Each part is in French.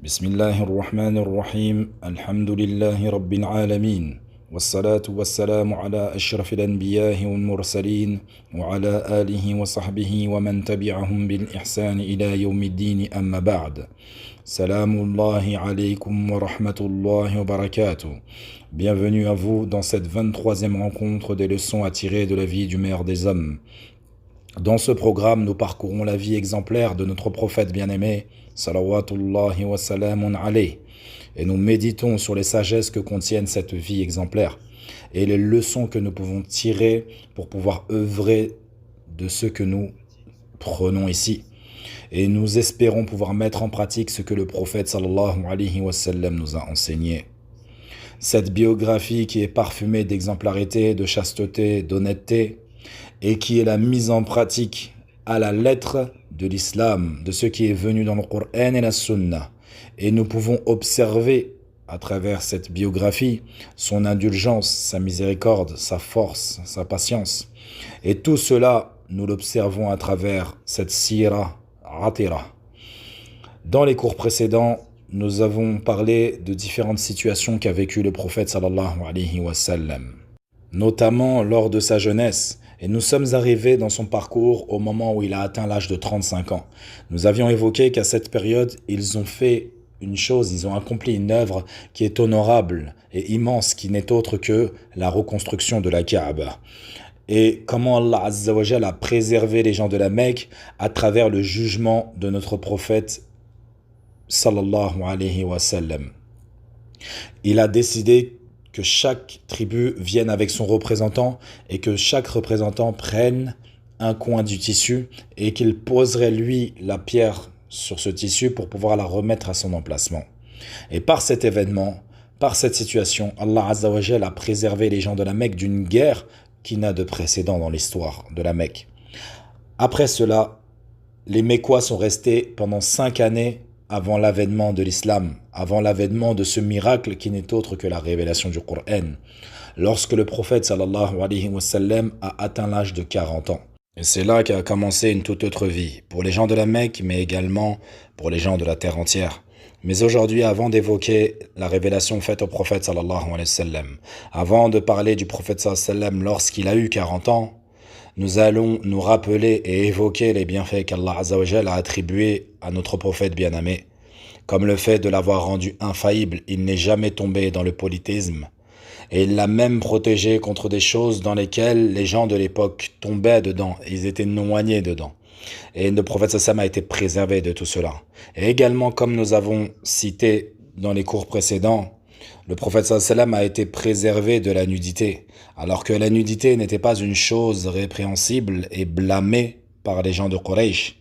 بسم الله الرحمن الرحيم الحمد لله رب العالمين والصلاة والسلام على أشرف الأنبياء والمرسلين وعلى آله وصحبه ومن تبعهم بالإحسان إلى يوم الدين أما بعد سلام الله عليكم ورحمة الله وبركاته. Bienvenue à vous dans cette 23e rencontre des leçons à tirer de la vie du meilleur des hommes. Dans ce programme, nous parcourons la vie exemplaire de notre prophète bien-aimé, salawatullahi wa salamun alayh, et nous méditons sur les sagesses que contiennent cette vie exemplaire et les leçons que nous pouvons tirer pour pouvoir œuvrer de ce que nous prenons ici. Et nous espérons pouvoir mettre en pratique ce que le prophète sallallahu alayhi wa sallam nous a enseigné. Cette biographie qui est parfumée d'exemplarité, de chasteté, d'honnêteté, et qui est la mise en pratique à la lettre de l'islam, de ce qui est venu dans le Coran et la Sunna. Et nous pouvons observer à travers cette biographie son indulgence, sa miséricorde, sa force, sa patience. Et tout cela, nous l'observons à travers cette sira atira. Dans les cours précédents, nous avons parlé de différentes situations qu'a vécues le prophète sallallahu alayhi wa sallam, notamment lors de sa jeunesse. Et nous sommes arrivés dans son parcours au moment où il a atteint l'âge de 35 ans. Nous avions évoqué qu'à cette période, ils ont fait une chose, ils ont accompli une œuvre qui est honorable et immense, qui n'est autre que la reconstruction de la Kaaba. Et comment Allah Azza wa Jal a préservé les gens de la Mecque à travers le jugement de notre prophète sallallahu alayhi wa sallam. Il a décidé que chaque tribu vienne avec son représentant et que chaque représentant prenne un coin du tissu et qu'il poserait lui la pierre sur ce tissu pour pouvoir la remettre à son emplacement. Et par cet événement, par cette situation, Allah Azza wa Jal a préservé les gens de la Mecque d'une guerre qui n'a de précédent dans l'histoire de la Mecque. Après cela, les Mécois sont restés pendant 5 années avant l'avènement de l'islam, avant l'avènement de ce miracle qui n'est autre que la révélation du Coran, lorsque le prophète sallallahu alayhi wa sallam a atteint l'âge de 40 ans. Et c'est là qu'a commencé une toute autre vie, pour les gens de la Mecque, mais également pour les gens de la terre entière. Mais aujourd'hui, avant d'évoquer la révélation faite au prophète sallallahu alayhi wa sallam, avant de parler du prophète sallallahu alayhi wa sallam lorsqu'il a eu 40 ans, nous allons nous rappeler et évoquer les bienfaits qu'Allah Azza wa Jal a attribués à notre prophète bien-aimé, comme le fait de l'avoir rendu infaillible. Il n'est jamais tombé dans le polythéisme, et il l'a même protégé contre des choses dans lesquelles les gens de l'époque tombaient dedans, ils étaient noyés dedans. Et le prophète sallam a été préservé de tout cela. Et également, comme nous avons cité dans les cours précédents, le prophète sallam a été préservé de la nudité, alors que la nudité n'était pas une chose répréhensible et blâmée par les gens de Quraysh.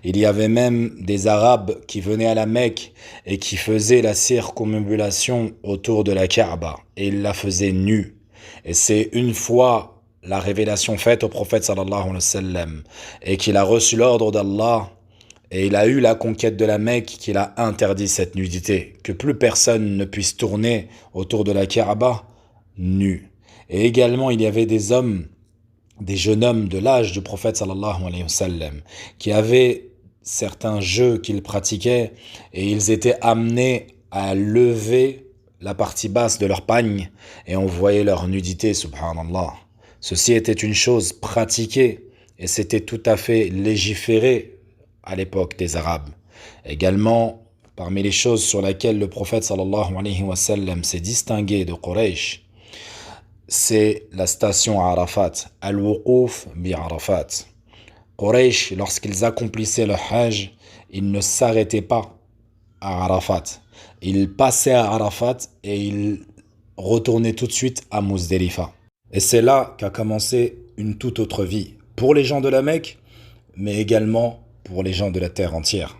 Il y avait même des Arabes qui venaient à la Mecque et qui faisaient la circumambulation autour de la Kaaba, et ils la faisaient nue. Et c'est une fois la révélation faite au prophète sallallahu alayhi wa sallam et qu'il a reçu l'ordre d'Allah et il a eu la conquête de la Mecque qu'il a interdit cette nudité, que plus personne ne puisse tourner autour de la Kaaba nu. Et également il y avait des hommes, des jeunes hommes de l'âge du prophète sallallahu alayhi wa sallam qui avaient certains jeux qu'ils pratiquaient et ils étaient amenés à lever la partie basse de leur pagne et on voyait leur nudité, subhanallah. Ceci était une chose pratiquée et c'était tout à fait légiféré à l'époque des Arabes. Également, parmi les choses sur lesquelles le prophète sallallahu alayhi wa sallam s'est distingué de Quraysh, c'est la station à Arafat, al-wuquf bi Arafat. Quraysh, lorsqu'ils accomplissaient le Hajj, ils ne s'arrêtaient pas à Arafat. Ils passaient à Arafat et ils retournaient tout de suite à Muzdalifa. Et c'est là qu'a commencé une toute autre vie, pour les gens de la Mecque, mais également pour les gens de la terre entière.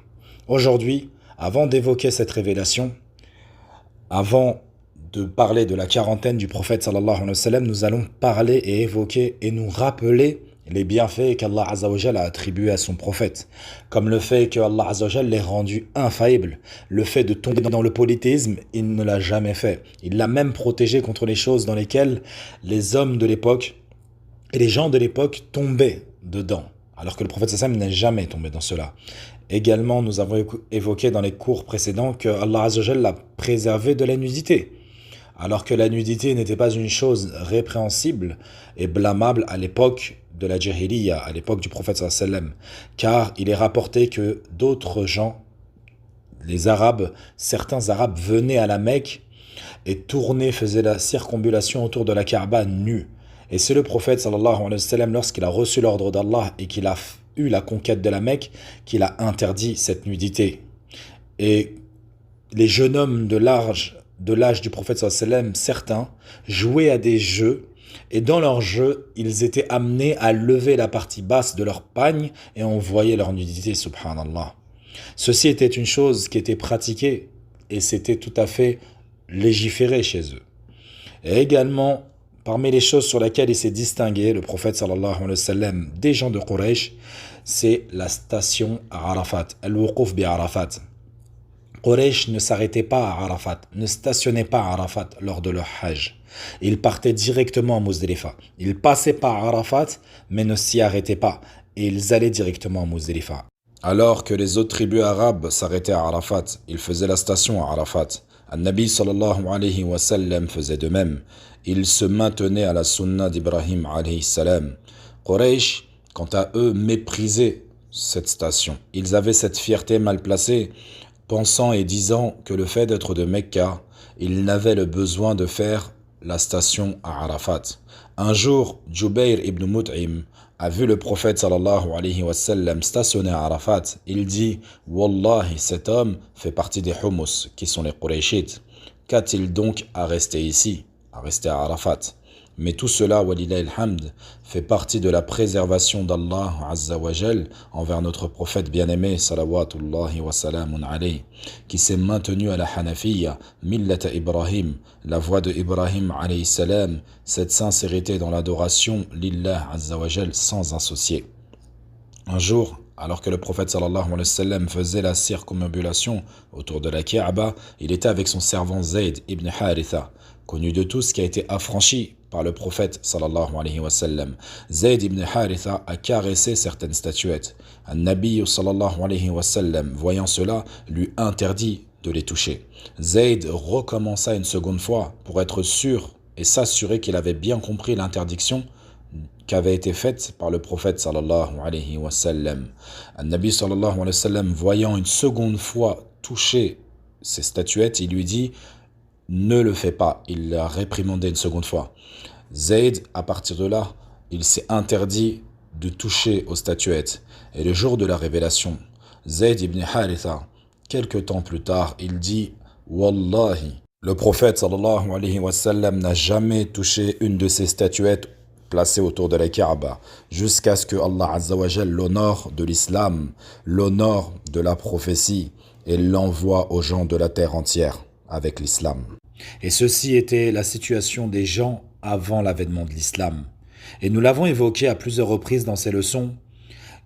Aujourd'hui, avant d'évoquer cette révélation, avant de parler de la quarantaine du prophète sallallahu alayhi wa sallam, nous allons parler et évoquer et nous rappeler les bienfaits qu'Allah Azza wa Jal a attribués à son prophète, comme le fait qu'Allah Azza wa Jal l'ait rendu infaillible, le fait de tomber dans le polythéisme, il ne l'a jamais fait. Il l'a même protégé contre les choses dans lesquelles les hommes de l'époque et les gens de l'époque tombaient dedans, alors que le prophète sallam n'est jamais tombé dans cela. Également, nous avons évoqué dans les cours précédents que Allah Azza wa Jal l'a préservé de la nudité, alors que la nudité n'était pas une chose répréhensible et blâmable à l'époque de la Jahiliya, à l'époque du prophète sallallahu alayhi wa sallam, car il est rapporté que d'autres gens, les Arabes, certains Arabes venaient à la Mecque et tournaient, faisaient la circambulation autour de la Kaaba nus. Et c'est le prophète sallallahu alayhi wa sallam, lorsqu'il a reçu l'ordre d'Allah et qu'il a eu la conquête de la Mecque, qu'il a interdit cette nudité. Et les jeunes hommes de l'âge du prophète sallallahu alayhi wa sallam, certains, jouaient à des jeux, et dans leurs jeux, ils étaient amenés à lever la partie basse de leur pagne, et on voyait leur nudité, subhanallah. Ceci était une chose qui était pratiquée, et c'était tout à fait légiféré chez eux. Et également, parmi les choses sur lesquelles il s'est distingué, le prophète sallallahu alayhi wa sallam, des gens de Quraysh, c'est la station à Arafat, al-wuquf bi Arafat. Quraysh ne s'arrêtait pas à Arafat, ne stationnait pas à Arafat lors de leur hajj. Ils partaient directement à Muzdalifa. Ils passaient par Arafat, mais ne s'y arrêtaient pas. Et ils allaient directement à Muzdalifa. Alors que les autres tribus arabes s'arrêtaient à Arafat, ils faisaient la station à Arafat. An-Nabi sallallahu alayhi wa sallam faisait de même. Ils se maintenaient à la sunna d'Ibrahim alayhi salam. Quraysh, quant à eux, méprisaient cette station. Ils avaient cette fierté mal placée, pensant et disant que le fait d'être de Mecca, ils n'avaient le besoin de faire la station à Arafat. Un jour, Jubayr ibn Mut'im a vu le prophète sallallahu alayhi wa sallam stationner à Arafat. Il dit « Wallahi, cet homme fait partie des Humus, qui sont les Qurayshites. Qu'a-t-il donc à rester ici, à rester à Arafat ?» Mais tout cela, walillahi alhamd, fait partie de la préservation d'Allah Azza wa Jal envers notre prophète bien-aimé, salawatullahi wa salamun alayhi, qui s'est maintenu à la Hanafiya, millata Ibrahim, la voie de Ibrahim alayhi salam, cette sincérité dans l'adoration, lillah Azza wa Jal, sans associé. Un jour, alors que le prophète sallallahu alayhi wa sallam faisait la circumambulation autour de la Kaaba, il était avec son servant Zayd ibn Haritha, connu de tous, qui a été affranchi par le prophète sallallahu alayhi wa sallam. Zayd ibn Haritha a caressé certaines statuettes. An-Nabi sallallahu alayhi wa sallam, voyant cela, lui interdit de les toucher. Zayd recommença une seconde fois pour être sûr et s'assurer qu'il avait bien compris l'interdiction qu'avait été faite par le prophète sallallahu alayhi wa sallam. An-Nabi sallallahu alayhi wa sallam, voyant une seconde fois toucher ces statuettes, il lui dit « Ne le fais pas ». Il l'a réprimandé une seconde fois. Zayd, à partir de là, il s'est interdit de toucher aux statuettes. Et le jour de la révélation, Zayd ibn Haritha, quelque temps plus tard, il dit « Wallahi ». Le prophète sallallahu alayhi wa sallam n'a jamais touché une de ces statuettes placées autour de la Kaaba, jusqu'à ce que Allah Azza wa Jal l'honore de l'islam, l'honore de la prophétie et l'envoie aux gens de la terre entière avec l'islam. Et ceci était la situation des gens avant l'avènement de l'islam. Et nous l'avons évoqué à plusieurs reprises dans ces leçons,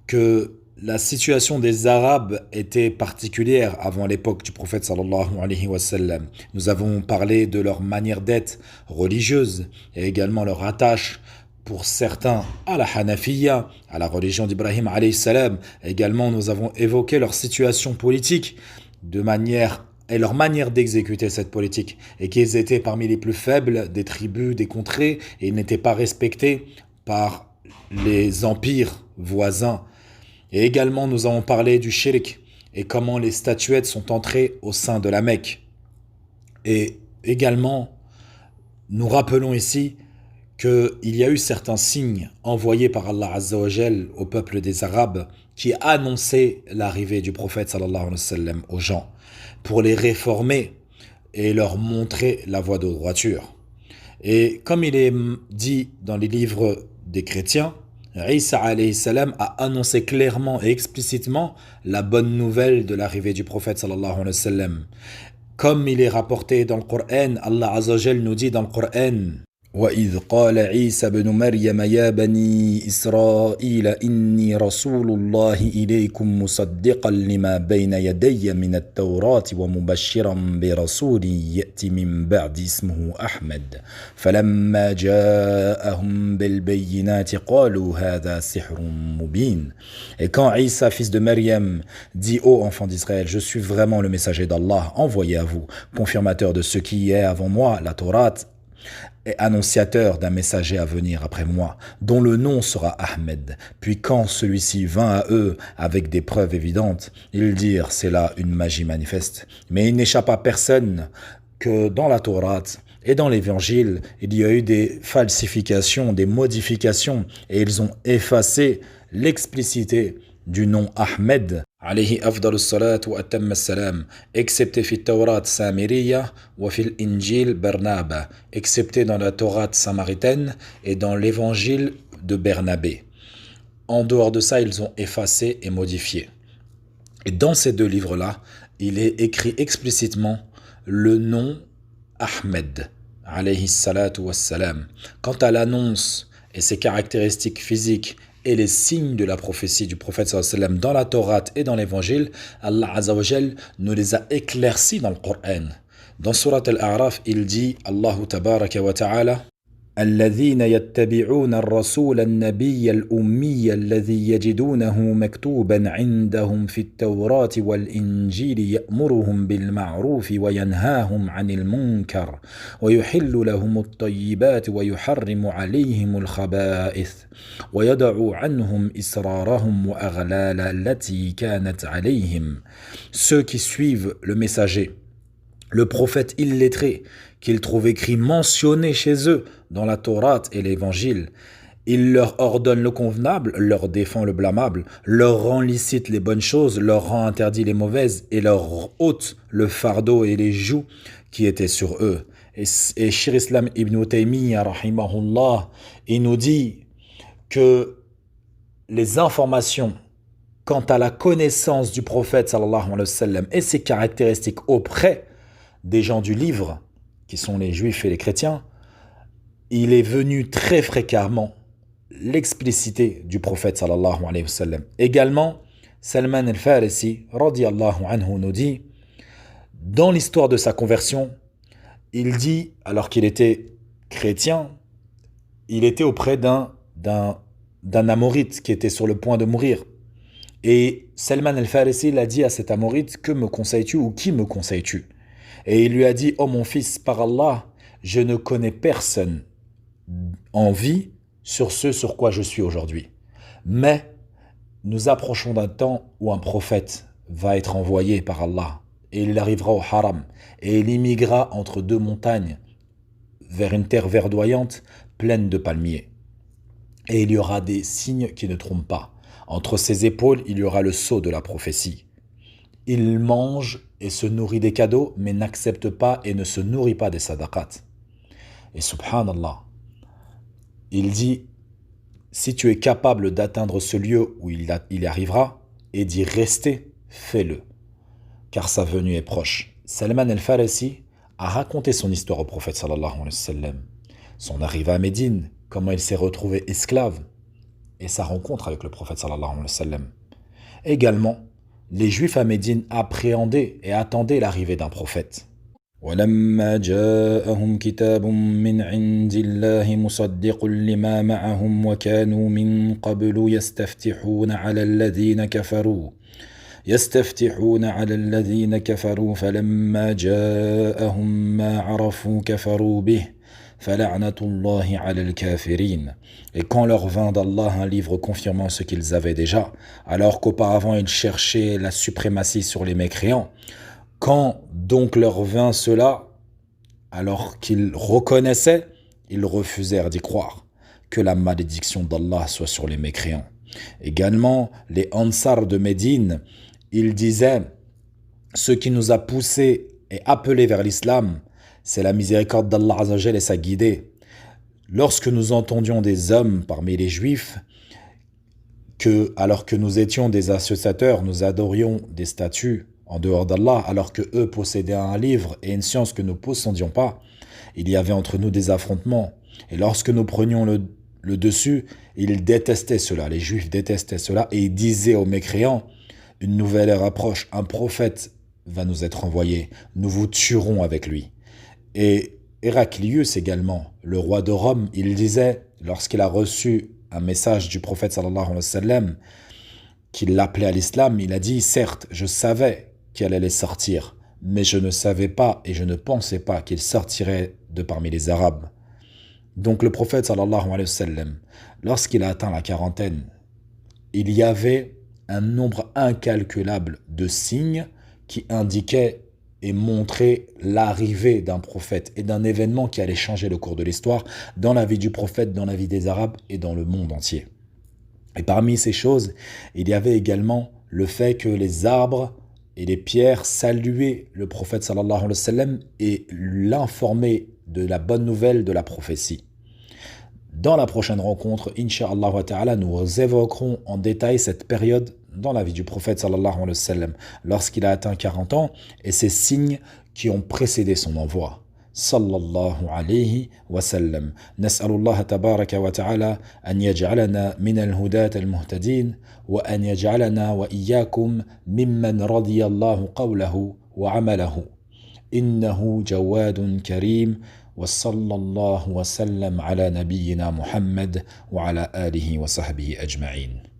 que la situation des Arabes était particulière avant l'époque du prophète sallallahu alayhi wa sallam. Nous avons parlé de leur manière d'être religieuse et également leur attache pour certains à la Hanafiya, à la religion d'Ibrahim alayhi salam. Également, nous avons évoqué leur situation politique et leur manière d'exécuter cette politique, et qu'ils étaient parmi les plus faibles des tribus, des contrées, et ils n'étaient pas respectés par les empires voisins. Et également, nous avons parlé du shirk, et comment les statuettes sont entrées au sein de la Mecque. Et également, nous rappelons ici qu'il y a eu certains signes envoyés par Allah Azza wa Jal au peuple des Arabes qui annonçaient l'arrivée du prophète sallallahu alayhi wa sallam aux gens, pour les réformer et leur montrer la voie de droiture. Et comme il est dit dans les livres des chrétiens, Isa alayhi salam a annoncé clairement et explicitement la bonne nouvelle de l'arrivée du prophète sallallahu alayhi wa sallam. Comme il est rapporté dans le Coran, Allah Azza wa Jal nous dit dans le Coran وإذ قال عيسى بن مريم يا بني إسرائيل إني رسول الله إليكم مصدقا لما بين يدي من التوراة ومبشرا برسول يأتي من بعد اسمه أحمد فلما جاءهم بالبينات قالوا هذا سحر مبين. Et quand Isa, fils de Maryam, dit ô enfants d'Israël, je suis vraiment le messager d'Allah, envoyé à vous, confirmateur de ce qui est avant moi, la Torah, et annonciateur d'un messager à venir après moi, dont le nom sera Ahmed. Puis quand celui-ci vint à eux avec des preuves évidentes, ils dirent c'est là une magie manifeste. Mais il n'échappe à personne que dans la Torah et dans l'Évangile, il y a eu des falsifications, des modifications, et ils ont effacé l'explicité du nom Ahmed, alayhi afdalus salat wa atamma salam, excepté fi Taurat Samiriya wa fil Injil Barnaba, excepté dans la Torah samaritaine et dans l'évangile de Bernabé. En dehors de ça, ils ont effacé et modifié. Et dans ces deux livres-là, il est écrit explicitement le nom Ahmed, alayhi salatu wassalam. Quant à l'annonce et ses caractéristiques physiques et les signes de la prophétie du prophète sallallahu alayhi wa sallam dans la Torah et dans l'évangile, Allah azza wa jal nous les a éclaircis dans le Coran. Dans Surat Al-A'raf, il dit, Allahu tabaraka wa ta'ala, الذين يتبعون الرسول النبي الأمي الذي يجدونه مكتوبا عندهم في التوراة والإنجيل يأمرهم بالمعروف وينهاهم عن المنكر ويحل لهم الطيبات ويحرم عليهم الخبائث ويدع عنهم إسرارهم وأغلال التي كانت عليهم. Ceux qui suivent le messager, le prophète illettré, qu'ils trouvent écrit mentionné chez eux dans la Torah et l'Évangile. Il leur ordonne le convenable, leur défend le blâmable, leur rend licite les bonnes choses, leur rend interdit les mauvaises et leur ôte le fardeau et les jougs qui étaient sur eux. Et Shir Islam Ibn Taymiyyah, rahimahullah, il nous dit que les informations quant à la connaissance du prophète sallallahu alayhi wa sallam et ses caractéristiques auprès des gens du livre, qui sont les juifs et les chrétiens, il est venu très fréquemment l'explicité du prophète sallallahu alayhi wa sallam. Également, Salman al-Farisi, radiyallahu anhu, nous dit, dans l'histoire de sa conversion, il dit, alors qu'il était chrétien, il était auprès d'un Amorite qui était sur le point de mourir. Et Salman al-Farisi l'a dit à cet Amorite, que me conseilles-tu ou qui me conseilles-tu? Et il lui a dit, oh mon fils, par Allah, je ne connais personne en vie sur ce sur quoi je suis aujourd'hui. Mais nous approchons d'un temps où un prophète va être envoyé par Allah et il arrivera au haram et il immigrera entre deux montagnes vers une terre verdoyante pleine de palmiers. Et il y aura des signes qui ne trompent pas. Entre ses épaules, il y aura le sceau de la prophétie. Il mange et se nourrit des cadeaux, mais n'accepte pas et ne se nourrit pas des sadaqat. Et subhanallah, il dit, si tu es capable d'atteindre ce lieu où il y arrivera et d'y rester, fais-le, car sa venue est proche. Salman al-Farisi a raconté son histoire au prophète sallallahu alayhi wa sallam, son arrivée à Médine, comment il s'est retrouvé esclave, et sa rencontre avec le prophète sallallahu alayhi wa sallam. Également, les Juifs à Médine appréhendaient et attendaient l'arrivée d'un prophète. ولما جاءهم كتاب من عند الله مصدق لما معهم وكانوا من قبل يستفتحون على الذين كفروا فلما جاءهم ما عرفوا كفروا به فلعنة الله على الكافرين. Et quand leur vint d'Allah un livre confirmant ce qu'ils avaient déjà, alors qu'auparavant ils cherchaient la suprématie sur les mécréants, quand donc leur vint cela, alors qu'ils reconnaissaient, ils refusèrent d'y croire. Que la malédiction d'Allah soit sur les mécréants. Également, les Ansar de Médine, ils disaient, ce qui nous a poussés et appelés vers l'islam, c'est la miséricorde d'Allah Azza wa Jal et sa guidée. Lorsque nous entendions des hommes parmi les Juifs, que, alors que nous étions des associateurs, nous adorions des statues en dehors d'Allah, alors que eux possédaient un livre et une science que nous ne possédions pas, il y avait entre nous des affrontements. Et lorsque nous prenions le dessus, ils détestaient cela, les Juifs détestaient cela, et ils disaient aux mécréants, une nouvelle ère approche, un prophète va nous être envoyé, nous vous tuerons avec lui. Et Héraclius également, le roi de Rome, il disait, lorsqu'il a reçu un message du prophète sallallahu alayhi wa sallam, qu'il l'appelait à l'islam, il a dit, certes, je savais qu'elle allait sortir, mais je ne savais pas et je ne pensais pas qu'il sortirait de parmi les Arabes. Donc le prophète sallallahu alayhi wa sallam, lorsqu'il a atteint la quarantaine, il y avait un nombre incalculable de signes qui indiquaient et montraient l'arrivée d'un prophète et d'un événement qui allait changer le cours de l'histoire dans la vie du prophète, dans la vie des Arabes et dans le monde entier. Et parmi ces choses, il y avait également le fait que les arbres et les pierres saluaient le prophète sallallahu alayhi wa sallam et l'informaient de la bonne nouvelle de la prophétie. Dans la prochaine rencontre, Inch'Allah wa ta'ala, nous évoquerons en détail cette période dans la vie du prophète sallallahu alayhi wa sallam, lorsqu'il a atteint 40 ans, et ces signes qui ont précédé son envoi. Sallallahu alayhi wa sallam. Nas'alullah tabaraka wa ta'ala an yaj'alana min al-hudat al-muhtadin wa an yaj'alana wa iyyakum mimman radiyallahu qawlahu wa amalahu. Innahu jawadun karim. وصلى الله وسلم على نبينا محمد وعلى آله وصحبه أجمعين.